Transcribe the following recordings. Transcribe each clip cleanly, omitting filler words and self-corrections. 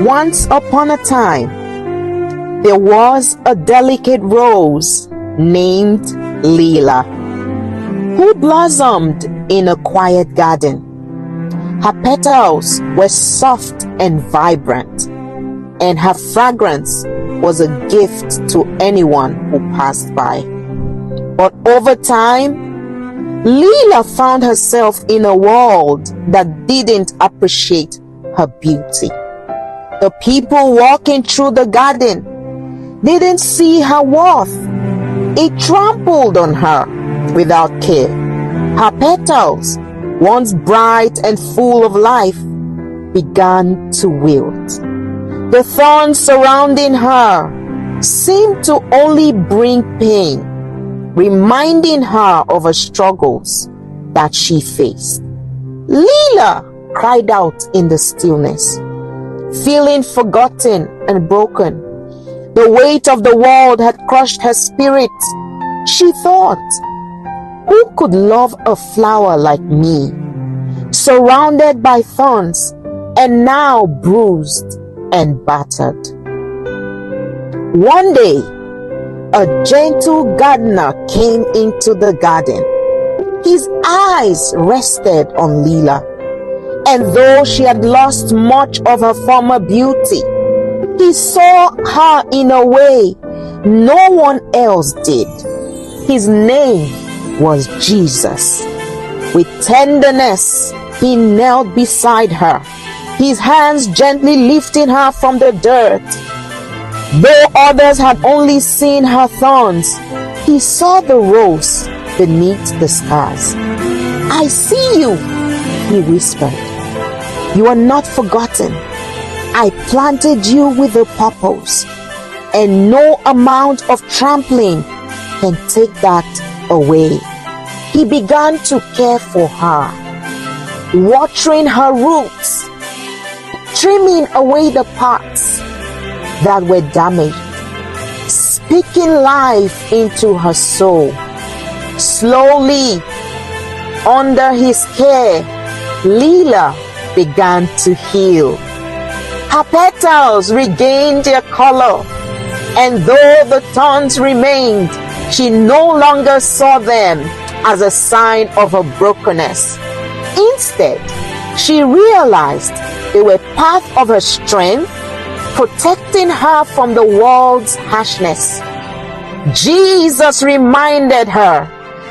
Once upon a time, there was a delicate rose named Leela who blossomed in a quiet garden. Her petals were soft and vibrant, and her fragrance was a gift to anyone who passed by. But over time, Leela found herself in a world that didn't appreciate her beauty. The people walking through the garden didn't see her worth. It trampled on her without care. Her petals, once bright and full of life, began to wilt. The thorns surrounding her seemed to only bring pain, reminding her of the struggles that she faced. Leela cried out in the stillness, feeling forgotten and broken. The weight of the world had crushed her spirit. She thought, who could love a flower like me, surrounded by thorns and now bruised and battered? One day, a gentle gardener came into the garden. His eyes rested on Leela, and though she had lost much of her former beauty, he saw her in a way no one else did. His name was Jesus. With tenderness, he knelt beside her, his hands gently lifting her from the dirt. Though others had only seen her thorns, he saw the rose beneath the scars. I see you, he whispered. You are not forgotten. I planted you with a purpose, and no amount of trampling can take that away. He began to care for her, watering her roots, trimming away the parts that were damaged, speaking life into her soul. Slowly, under his care, Leela began to heal. Her petals regained their color, and though the thorns remained, she no longer saw them as a sign of her brokenness. Instead, she realized they were part of her strength, protecting her from the world's harshness. Jesus reminded her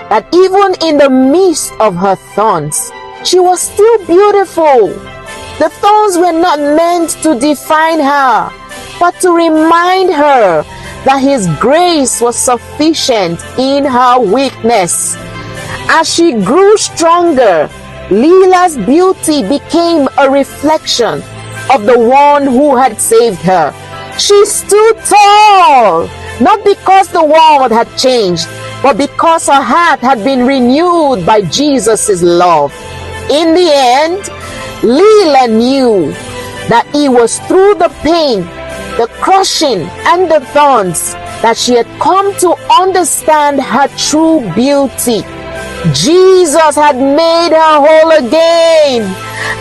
that even in the midst of her thorns, she was still beautiful. The thorns were not meant to define her, but to remind her that His grace was sufficient in her weakness. As she grew stronger, Leela's beauty became a reflection of the one who had saved her. She stood tall, not because the world had changed, but because her heart had been renewed by Jesus' love. In the end, Leela knew that it was through the pain, the crushing, and the thorns that she had come to understand her true beauty. Jesus had made her whole again,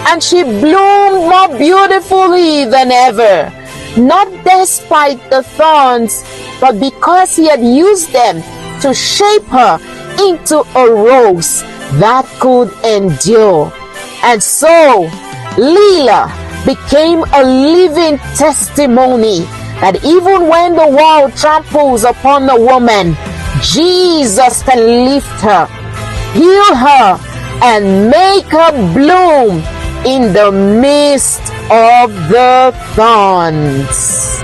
and she bloomed more beautifully than ever, not despite the thorns, but because He had used them to shape her into a rose that could endure. And so, Leela became a living testimony that even when the world tramples upon a woman, Jesus can lift her, heal her, and make her bloom in the midst of the thorns.